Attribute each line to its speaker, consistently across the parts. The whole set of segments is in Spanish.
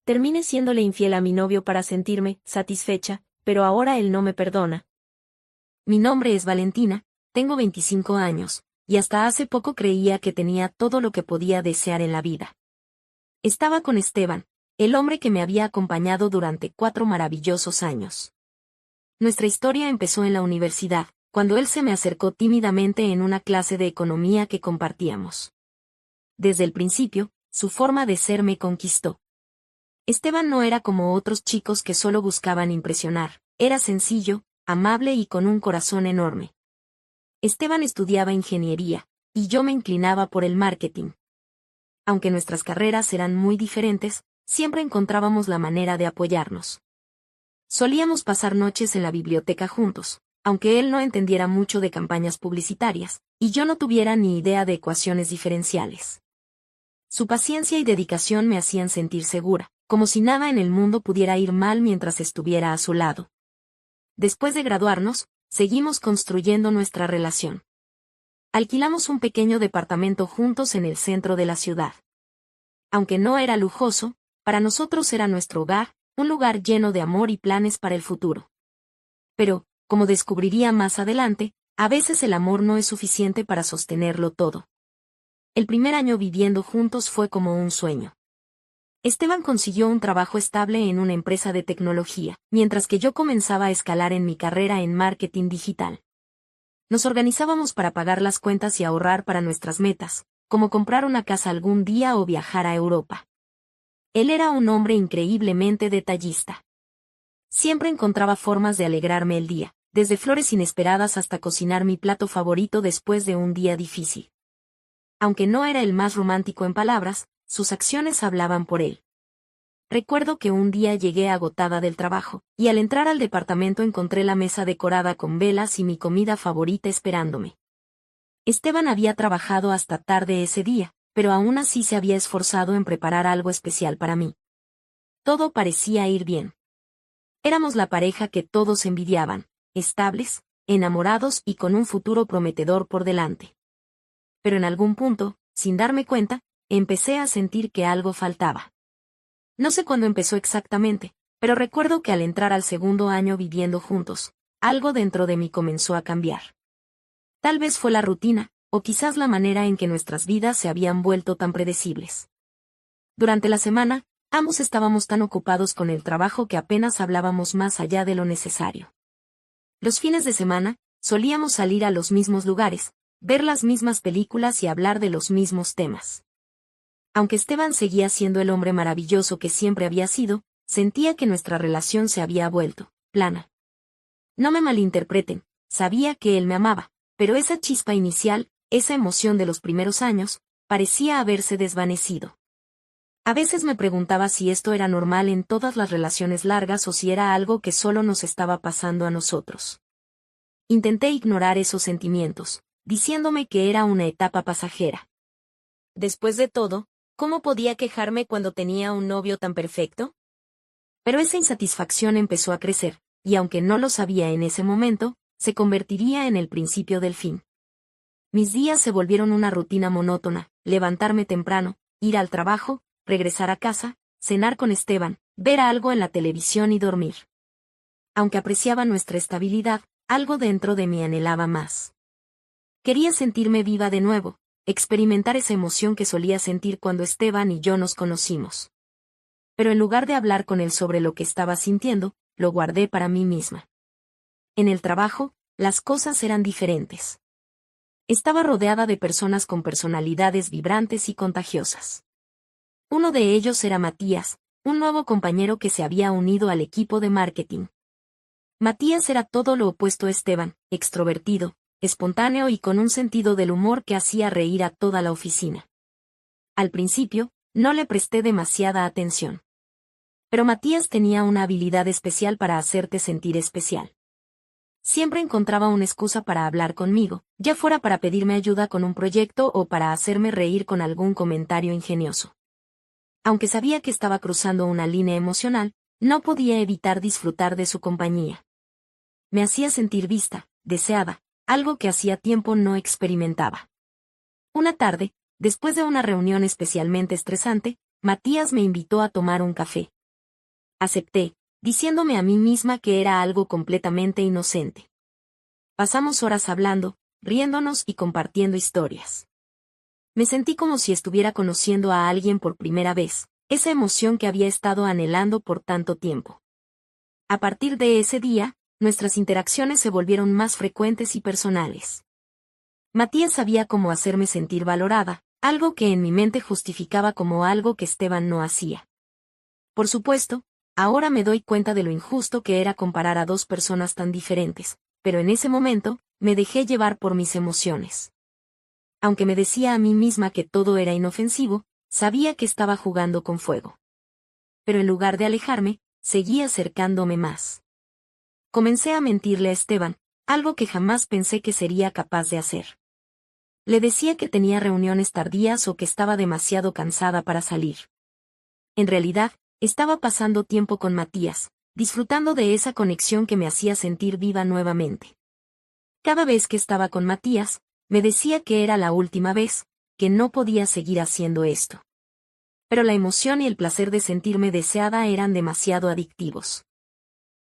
Speaker 1: Terminé siéndole infiel a mi novio para sentirme satisfecha, pero ahora él no me perdona. Mi nombre es Valentina, tengo 25 años, y hasta hace poco creía que tenía todo lo que podía desear en la vida. Estaba con Esteban, el hombre que me había acompañado durante 4 maravillosos años. Nuestra historia empezó en la universidad, cuando él se me acercó tímidamente en una clase de economía que compartíamos. Desde el principio, su forma de ser me conquistó. Esteban no era como otros chicos que solo buscaban impresionar, era sencillo, amable y con un corazón enorme. Esteban estudiaba ingeniería, y yo me inclinaba por el marketing. Aunque nuestras carreras eran muy diferentes, siempre encontrábamos la manera de apoyarnos. Solíamos pasar noches en la biblioteca juntos, aunque él no entendiera mucho de campañas publicitarias, y yo no tuviera ni idea de ecuaciones diferenciales. Su paciencia y dedicación me hacían sentir segura, como si nada en el mundo pudiera ir mal mientras estuviera a su lado. Después de graduarnos, seguimos construyendo nuestra relación. Alquilamos un pequeño departamento juntos en el centro de la ciudad. Aunque no era lujoso, para nosotros era nuestro hogar, un lugar lleno de amor y planes para el futuro. Pero, como descubriría más adelante, a veces el amor no es suficiente para sostenerlo todo. El primer año viviendo juntos fue como un sueño. Esteban consiguió un trabajo estable en una empresa de tecnología, mientras que yo comenzaba a escalar en mi carrera en marketing digital. Nos organizábamos para pagar las cuentas y ahorrar para nuestras metas, como comprar una casa algún día o viajar a Europa. Él era un hombre increíblemente detallista. Siempre encontraba formas de alegrarme el día, desde flores inesperadas hasta cocinar mi plato favorito después de un día difícil. Aunque no era el más romántico en palabras, sus acciones hablaban por él. Recuerdo que un día llegué agotada del trabajo, y al entrar al departamento encontré la mesa decorada con velas y mi comida favorita esperándome. Esteban había trabajado hasta tarde ese día, pero aún así se había esforzado en preparar algo especial para mí. Todo parecía ir bien. Éramos la pareja que todos envidiaban, estables, enamorados y con un futuro prometedor por delante. Pero en algún punto, sin darme cuenta, empecé a sentir que algo faltaba. No sé cuándo empezó exactamente, pero recuerdo que al entrar al segundo año viviendo juntos, algo dentro de mí comenzó a cambiar. Tal vez fue la rutina, o quizás la manera en que nuestras vidas se habían vuelto tan predecibles. Durante la semana, ambos estábamos tan ocupados con el trabajo que apenas hablábamos más allá de lo necesario. Los fines de semana, solíamos salir a los mismos lugares, ver las mismas películas y hablar de los mismos temas. Aunque Esteban seguía siendo el hombre maravilloso que siempre había sido, sentía que nuestra relación se había vuelto plana. No me malinterpreten, sabía que él me amaba, pero esa chispa inicial, esa emoción de los primeros años, parecía haberse desvanecido. A veces me preguntaba si esto era normal en todas las relaciones largas o si era algo que solo nos estaba pasando a nosotros. Intenté ignorar esos sentimientos, diciéndome que era una etapa pasajera. Después de todo, ¿cómo podía quejarme cuando tenía un novio tan perfecto? Pero esa insatisfacción empezó a crecer, y aunque no lo sabía en ese momento, se convertiría en el principio del fin. Mis días se volvieron una rutina monótona, levantarme temprano, ir al trabajo, regresar a casa, cenar con Esteban, ver algo en la televisión y dormir. Aunque apreciaba nuestra estabilidad, algo dentro de mí anhelaba más. Quería sentirme viva de nuevo, experimentar esa emoción que solía sentir cuando Esteban y yo nos conocimos. Pero en lugar de hablar con él sobre lo que estaba sintiendo, lo guardé para mí misma. En el trabajo, las cosas eran diferentes. Estaba rodeada de personas con personalidades vibrantes y contagiosas. Uno de ellos era Matías, un nuevo compañero que se había unido al equipo de marketing. Matías era todo lo opuesto a Esteban, extrovertido, espontáneo y con un sentido del humor que hacía reír a toda la oficina. Al principio, no le presté demasiada atención. Pero Matías tenía una habilidad especial para hacerte sentir especial. Siempre encontraba una excusa para hablar conmigo, ya fuera para pedirme ayuda con un proyecto o para hacerme reír con algún comentario ingenioso. Aunque sabía que estaba cruzando una línea emocional, no podía evitar disfrutar de su compañía. Me hacía sentir vista, deseada, algo que hacía tiempo no experimentaba. Una tarde, después de una reunión especialmente estresante, Matías me invitó a tomar un café, Acepté, diciéndome a mí misma que era algo completamente inocente. Pasamos horas hablando, riéndonos y compartiendo historias. Me sentí como si estuviera conociendo a alguien por primera vez, esa emoción que había estado anhelando por tanto tiempo. A partir de ese día, nuestras interacciones se volvieron más frecuentes y personales. Matías sabía cómo hacerme sentir valorada, algo que en mi mente justificaba como algo que Esteban no hacía. Por supuesto, ahora me doy cuenta de lo injusto que era comparar a dos personas tan diferentes, pero en ese momento, me dejé llevar por mis emociones. Aunque me decía a mí misma que todo era inofensivo, sabía que estaba jugando con fuego. Pero en lugar de alejarme, seguía acercándome más. Comencé a mentirle a Esteban, algo que jamás pensé que sería capaz de hacer. Le decía que tenía reuniones tardías o que estaba demasiado cansada para salir. En realidad, estaba pasando tiempo con Matías, disfrutando de esa conexión que me hacía sentir viva nuevamente. Cada vez que estaba con Matías, me decía que era la última vez, que no podía seguir haciendo esto. Pero la emoción y el placer de sentirme deseada eran demasiado adictivos.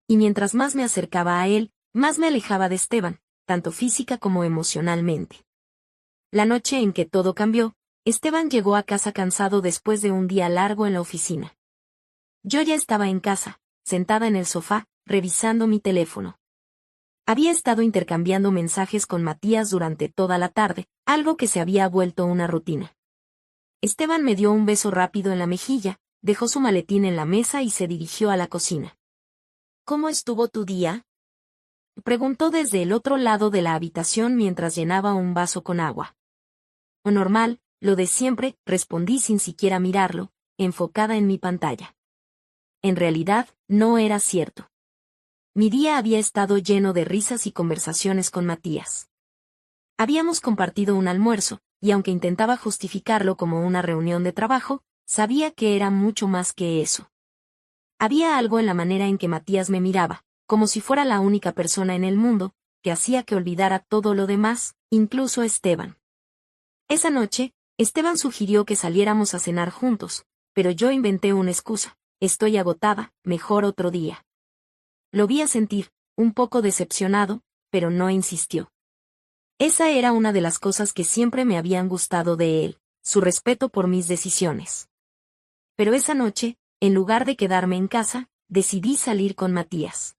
Speaker 1: Y mientras más me acercaba a él, más me alejaba de Esteban, tanto física como emocionalmente. La noche en que todo cambió, Esteban llegó a casa cansado después de un día largo en la oficina. Yo ya estaba en casa, sentada en el sofá, revisando mi teléfono. Había estado intercambiando mensajes con Matías durante toda la tarde, algo que se había vuelto una rutina. Esteban me dio un beso rápido en la mejilla, dejó su maletín en la mesa y se dirigió a la cocina. ¿Cómo estuvo tu día?, preguntó desde el otro lado de la habitación mientras llenaba un vaso con agua. Lo normal, lo de siempre, respondí sin siquiera mirarlo, enfocada en mi pantalla. En realidad, no era cierto. Mi día había estado lleno de risas y conversaciones con Matías. Habíamos compartido un almuerzo, y aunque intentaba justificarlo como una reunión de trabajo, sabía que era mucho más que eso. Había algo en la manera en que Matías me miraba, como si fuera la única persona en el mundo, que hacía que olvidara todo lo demás, incluso a Esteban. Esa noche, Esteban sugirió que saliéramos a cenar juntos, pero yo inventé una excusa: estoy agotada, mejor otro día. Lo vi asentir, un poco decepcionado, pero no insistió. Esa era una de las cosas que siempre me habían gustado de él, su respeto por mis decisiones. Pero esa noche, en lugar de quedarme en casa, decidí salir con Matías.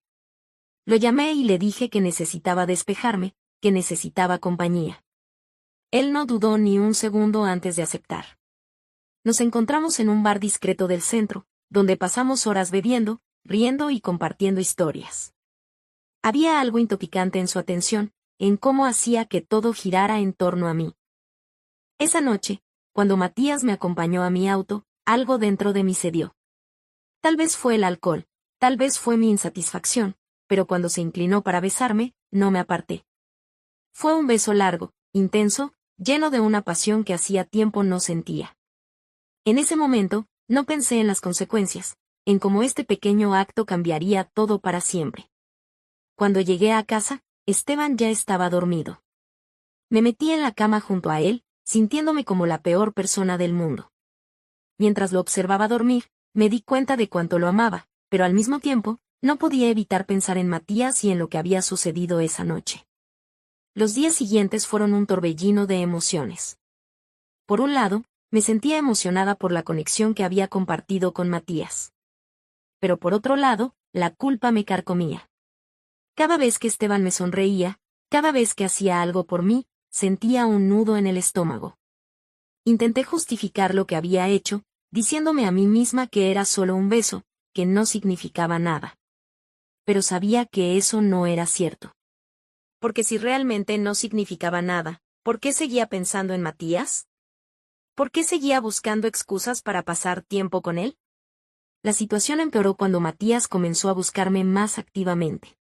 Speaker 1: Lo llamé y le dije que necesitaba despejarme, que necesitaba compañía. Él no dudó ni un segundo antes de aceptar. Nos encontramos en un bar discreto del centro, donde pasamos horas bebiendo, riendo y compartiendo historias. Había algo intoxicante en su atención, en cómo hacía que todo girara en torno a mí. Esa noche, cuando Matías me acompañó a mi auto, algo dentro de mí cedió. Tal vez fue el alcohol, tal vez fue mi insatisfacción, pero cuando se inclinó para besarme, no me aparté. Fue un beso largo, intenso, lleno de una pasión que hacía tiempo no sentía. En ese momento, no pensé en las consecuencias, en cómo este pequeño acto cambiaría todo para siempre. Cuando llegué a casa, Esteban ya estaba dormido. Me metí en la cama junto a él, sintiéndome como la peor persona del mundo. Mientras lo observaba dormir, me di cuenta de cuánto lo amaba, pero al mismo tiempo, no podía evitar pensar en Matías y en lo que había sucedido esa noche. Los días siguientes fueron un torbellino de emociones. Por un lado, me sentía emocionada por la conexión que había compartido con Matías. Pero por otro lado, la culpa me carcomía. Cada vez que Esteban me sonreía, cada vez que hacía algo por mí, sentía un nudo en el estómago. Intenté justificar lo que había hecho, diciéndome a mí misma que era solo un beso, que no significaba nada. Pero sabía que eso no era cierto. Porque si realmente no significaba nada, ¿por qué seguía pensando en Matías? ¿Por qué seguía buscando excusas para pasar tiempo con él? La situación empeoró cuando Matías comenzó a buscarme más activamente.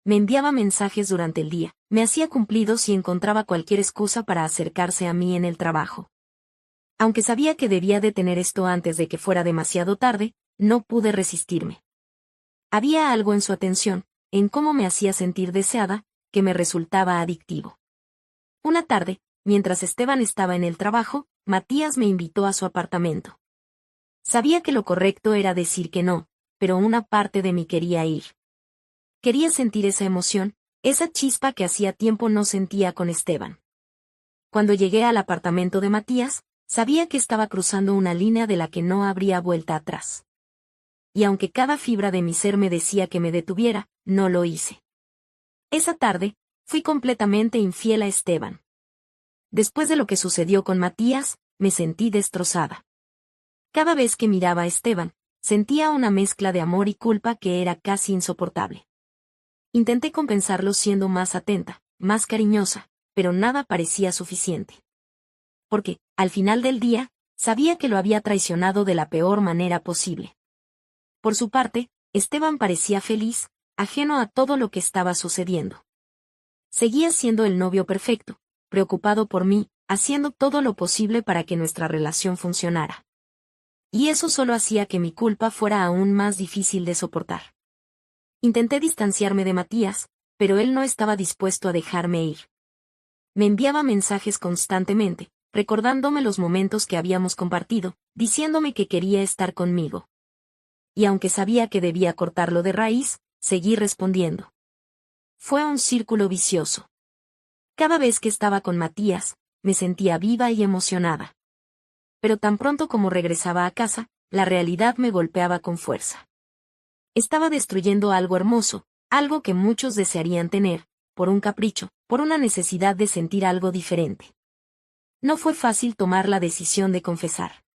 Speaker 1: Me enviaba mensajes durante el día, me hacía cumplidos y encontraba cualquier excusa para acercarse a mí en el trabajo. Aunque sabía que debía detener esto antes de que fuera demasiado tarde, no pude resistirme. Había algo en su atención, en cómo me hacía sentir deseada, que me resultaba adictivo. Una tarde, mientras Esteban estaba en el trabajo, Matías me invitó a su apartamento. Sabía que lo correcto era decir que no, pero una parte de mí quería ir. Quería sentir esa emoción, esa chispa que hacía tiempo no sentía con Esteban. Cuando llegué al apartamento de Matías, sabía que estaba cruzando una línea de la que no habría vuelta atrás. Y aunque cada fibra de mi ser me decía que me detuviera, no lo hice. Esa tarde, fui completamente infiel a Esteban. Después de lo que sucedió con Matías, me sentí destrozada. Cada vez que miraba a Esteban, sentía una mezcla de amor y culpa que era casi insoportable. Intenté compensarlo siendo más atenta, más cariñosa, pero nada parecía suficiente. Porque, al final del día, sabía que lo había traicionado de la peor manera posible. Por su parte, Esteban parecía feliz, ajeno a todo lo que estaba sucediendo. Seguía siendo el novio perfecto, preocupado por mí, haciendo todo lo posible para que nuestra relación funcionara. Y eso solo hacía que mi culpa fuera aún más difícil de soportar. Intenté distanciarme de Matías, pero él no estaba dispuesto a dejarme ir. Me enviaba mensajes constantemente, recordándome los momentos que habíamos compartido, diciéndome que quería estar conmigo. Y aunque sabía que debía cortarlo de raíz, seguí respondiendo. Fue un círculo vicioso. Cada vez que estaba con Matías, me sentía viva y emocionada. Pero tan pronto como regresaba a casa, la realidad me golpeaba con fuerza. Estaba destruyendo algo hermoso, algo que muchos desearían tener, por un capricho, por una necesidad de sentir algo diferente. No fue fácil tomar la decisión de confesar.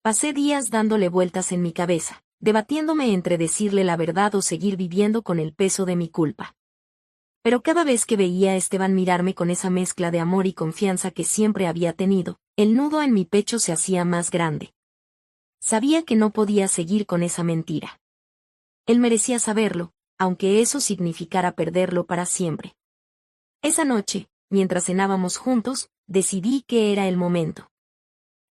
Speaker 1: Pasé días dándole vueltas en mi cabeza, debatiéndome entre decirle la verdad o seguir viviendo con el peso de mi culpa. Pero cada vez que veía a Esteban mirarme con esa mezcla de amor y confianza que siempre había tenido, el nudo en mi pecho se hacía más grande. Sabía que no podía seguir con esa mentira. Él merecía saberlo, aunque eso significara perderlo para siempre. Esa noche, mientras cenábamos juntos, decidí que era el momento.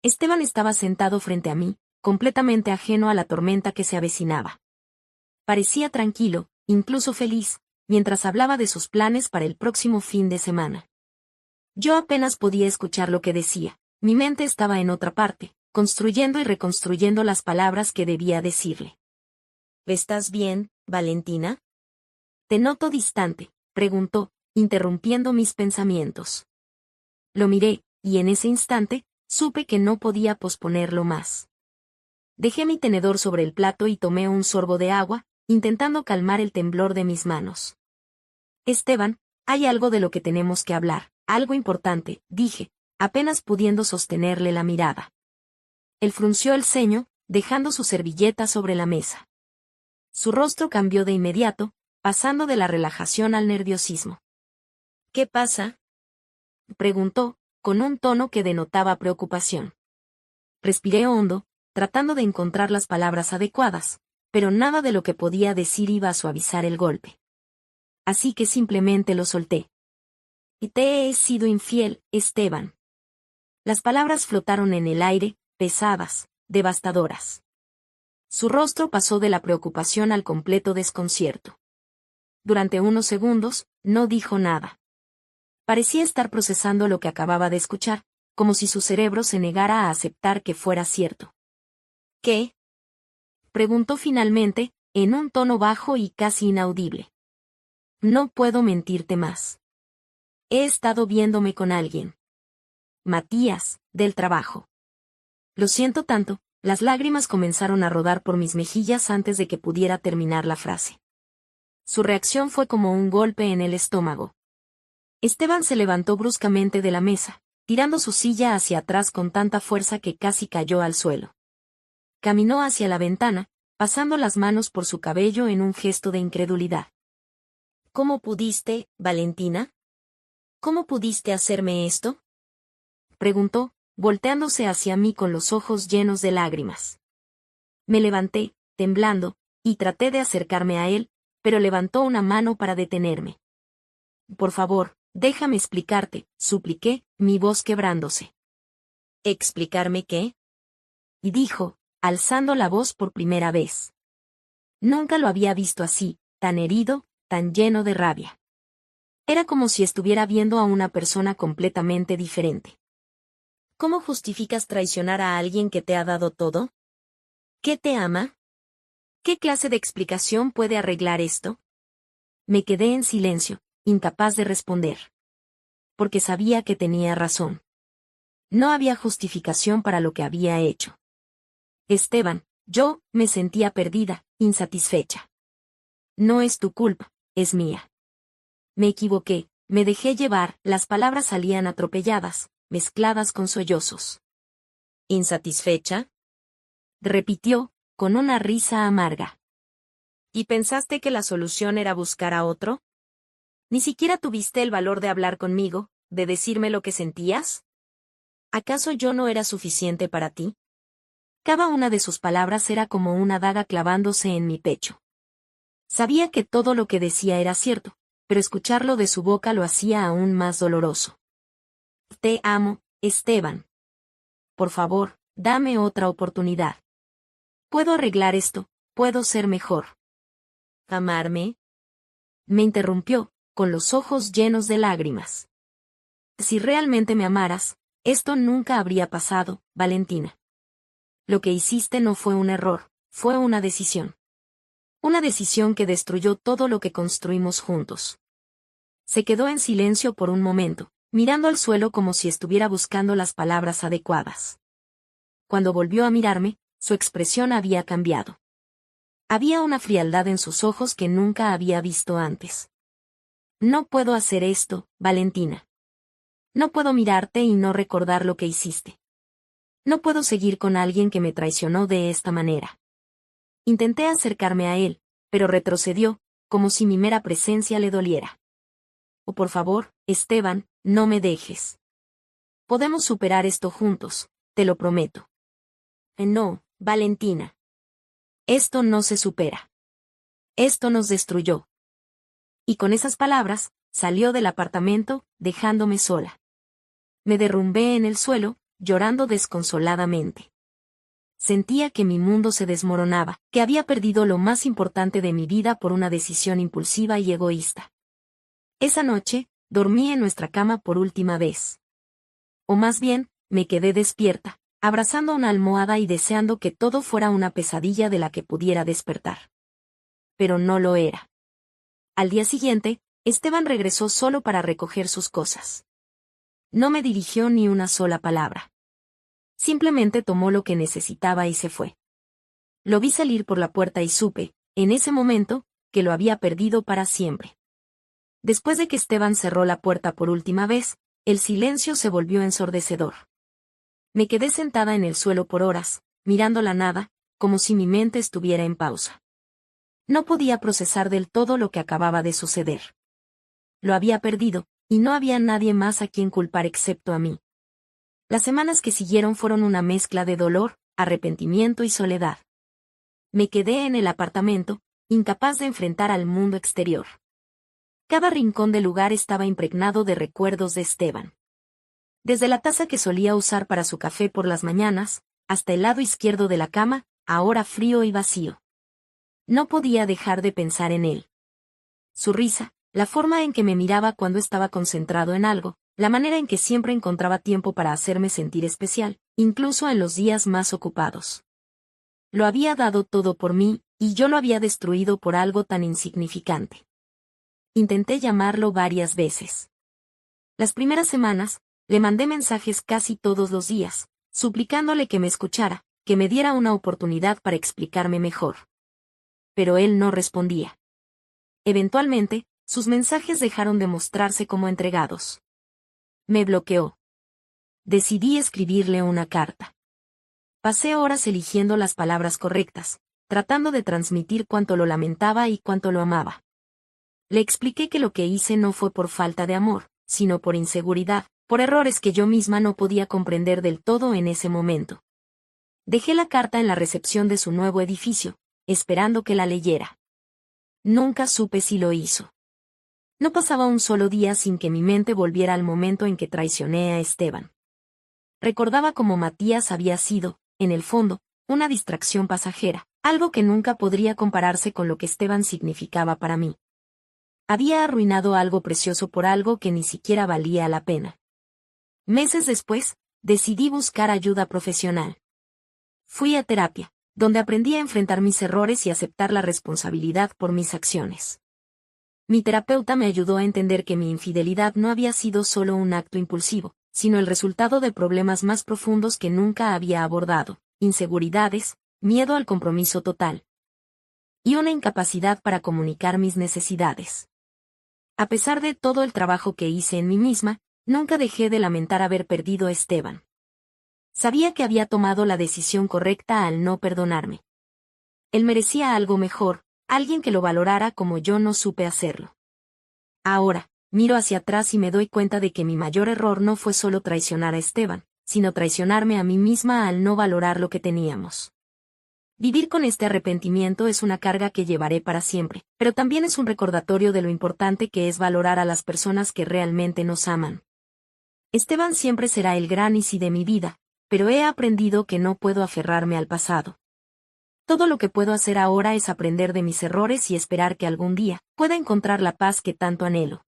Speaker 1: Esteban estaba sentado frente a mí, completamente ajeno a la tormenta que se avecinaba. Parecía tranquilo, incluso feliz, mientras hablaba de sus planes para el próximo fin de semana. Yo apenas podía escuchar lo que decía, mi mente estaba en otra parte, construyendo y reconstruyendo las palabras que debía decirle. ¿Estás bien, Valentina? Te noto distante, preguntó, interrumpiendo mis pensamientos. Lo miré, y en ese instante, supe que no podía posponerlo más. Dejé mi tenedor sobre el plato y tomé un sorbo de agua, intentando calmar el temblor de mis manos. Esteban, hay algo de lo que tenemos que hablar, algo importante, dije, apenas pudiendo sostenerle la mirada. Él frunció el ceño, dejando su servilleta sobre la mesa. Su rostro cambió de inmediato, pasando de la relajación al nerviosismo. ¿Qué pasa?, preguntó, con un tono que denotaba preocupación. Respiré hondo, tratando de encontrar las palabras adecuadas, pero nada de lo que podía decir iba a suavizar el golpe. Así que simplemente lo solté. Y te he sido infiel, Esteban. Las palabras flotaron en el aire, pesadas, devastadoras. Su rostro pasó de la preocupación al completo desconcierto. Durante unos segundos, no dijo nada. Parecía estar procesando lo que acababa de escuchar, como si su cerebro se negara a aceptar que fuera cierto. ¿Qué?, preguntó finalmente, en un tono bajo y casi inaudible. No puedo mentirte más. He estado viéndome con alguien. Matías, del trabajo. Lo siento tanto, las lágrimas comenzaron a rodar por mis mejillas antes de que pudiera terminar la frase. Su reacción fue como un golpe en el estómago. Esteban se levantó bruscamente de la mesa, tirando su silla hacia atrás con tanta fuerza que casi cayó al suelo. Caminó hacia la ventana, pasando las manos por su cabello en un gesto de incredulidad. ¿Cómo pudiste, Valentina? ¿Cómo pudiste hacerme esto?, preguntó, volteándose hacia mí con los ojos llenos de lágrimas. Me levanté, temblando, y traté de acercarme a él, pero levantó una mano para detenerme. Por favor, déjame explicarte, supliqué, mi voz quebrándose. ¿Explicarme qué?, y dijo, alzando la voz por primera vez. Nunca lo había visto así, tan herido, tan lleno de rabia. Era como si estuviera viendo a una persona completamente diferente. ¿Cómo justificas traicionar a alguien que te ha dado todo? ¿Qué te ama? ¿Qué clase de explicación puede arreglar esto? Me quedé en silencio, incapaz de responder. Porque sabía que tenía razón. No había justificación para lo que había hecho. Esteban, yo me sentía perdida, insatisfecha. No es tu culpa, es mía. Me equivoqué, me dejé llevar, las palabras salían atropelladas, mezcladas con sollozos. ¿Insatisfecha? Repitió, con una risa amarga. ¿Y pensaste que la solución era buscar a otro? ¿Ni siquiera tuviste el valor de hablar conmigo, de decirme lo que sentías? ¿Acaso yo no era suficiente para ti? Cada una de sus palabras era como una daga clavándose en mi pecho. Sabía que todo lo que decía era cierto, pero escucharlo de su boca lo hacía aún más doloroso. Te amo, Esteban. Por favor, dame otra oportunidad. Puedo arreglar esto, puedo ser mejor. ¿Amarme? Me interrumpió, con los ojos llenos de lágrimas. Si realmente me amaras, esto nunca habría pasado, Valentina. Lo que hiciste no fue un error, fue una decisión. Una decisión que destruyó todo lo que construimos juntos. Se quedó en silencio por un momento, mirando al suelo como si estuviera buscando las palabras adecuadas. Cuando volvió a mirarme, su expresión había cambiado. Había una frialdad en sus ojos que nunca había visto antes. No puedo hacer esto, Valentina. No puedo mirarte y no recordar lo que hiciste. No puedo seguir con alguien que me traicionó de esta manera. Intenté acercarme a él, pero retrocedió, como si mi mera presencia le doliera. Oh, por favor, Esteban, no me dejes. Podemos superar esto juntos, te lo prometo. No, Valentina. Esto no se supera. Esto nos destruyó. Y con esas palabras, salió del apartamento, dejándome sola. Me derrumbé en el suelo, llorando desconsoladamente. Sentía que mi mundo se desmoronaba, que había perdido lo más importante de mi vida por una decisión impulsiva y egoísta. Esa noche, dormí en nuestra cama por última vez. O más bien, me quedé despierta, abrazando una almohada y deseando que todo fuera una pesadilla de la que pudiera despertar. Pero no lo era. Al día siguiente, Esteban regresó solo para recoger sus cosas. No me dirigió ni una sola palabra. Simplemente tomó lo que necesitaba y se fue. Lo vi salir por la puerta y supe, en ese momento, que lo había perdido para siempre. Después de que Esteban cerró la puerta por última vez, el silencio se volvió ensordecedor. Me quedé sentada en el suelo por horas, mirando la nada, como si mi mente estuviera en pausa. No podía procesar del todo lo que acababa de suceder. Lo había perdido, y no había nadie más a quien culpar excepto a mí. Las semanas que siguieron fueron una mezcla de dolor, arrepentimiento y soledad. Me quedé en el apartamento, incapaz de enfrentar al mundo exterior. Cada rincón del lugar estaba impregnado de recuerdos de Esteban. Desde la taza que solía usar para su café por las mañanas, hasta el lado izquierdo de la cama, ahora frío y vacío. No podía dejar de pensar en él. Su risa, la forma en que me miraba cuando estaba concentrado en algo, la manera en que siempre encontraba tiempo para hacerme sentir especial, incluso en los días más ocupados. Lo había dado todo por mí, y yo lo había destruido por algo tan insignificante. Intenté llamarlo varias veces. Las primeras semanas, le mandé mensajes casi todos los días, suplicándole que me escuchara, que me diera una oportunidad para explicarme mejor. Pero él no respondía. Eventualmente, sus mensajes dejaron de mostrarse como entregados. Me bloqueó. Decidí escribirle una carta. Pasé horas eligiendo las palabras correctas, tratando de transmitir cuánto lo lamentaba y cuánto lo amaba. Le expliqué que lo que hice no fue por falta de amor, sino por inseguridad, por errores que yo misma no podía comprender del todo en ese momento. Dejé la carta en la recepción de su nuevo edificio, esperando que la leyera. Nunca supe si lo hizo. No pasaba un solo día sin que mi mente volviera al momento en que traicioné a Esteban. Recordaba cómo Matías había sido, en el fondo, una distracción pasajera, algo que nunca podría compararse con lo que Esteban significaba para mí. Había arruinado algo precioso por algo que ni siquiera valía la pena. Meses después, decidí buscar ayuda profesional. Fui a terapia, donde aprendí a enfrentar mis errores y aceptar la responsabilidad por mis acciones. Mi terapeuta me ayudó a entender que mi infidelidad no había sido solo un acto impulsivo, sino el resultado de problemas más profundos que nunca había abordado: inseguridades, miedo al compromiso total y una incapacidad para comunicar mis necesidades. A pesar de todo el trabajo que hice en mí misma, nunca dejé de lamentar haber perdido a Esteban. Sabía que había tomado la decisión correcta al no perdonarme. Él merecía algo mejor, alguien que lo valorara como yo no supe hacerlo. Ahora, miro hacia atrás y me doy cuenta de que mi mayor error no fue solo traicionar a Esteban, sino traicionarme a mí misma al no valorar lo que teníamos. Vivir con este arrepentimiento es una carga que llevaré para siempre, pero también es un recordatorio de lo importante que es valorar a las personas que realmente nos aman. Esteban siempre será el gran y sí de mi vida, pero he aprendido que no puedo aferrarme al pasado. Todo lo que puedo hacer ahora es aprender de mis errores y esperar que algún día pueda encontrar la paz que tanto anhelo.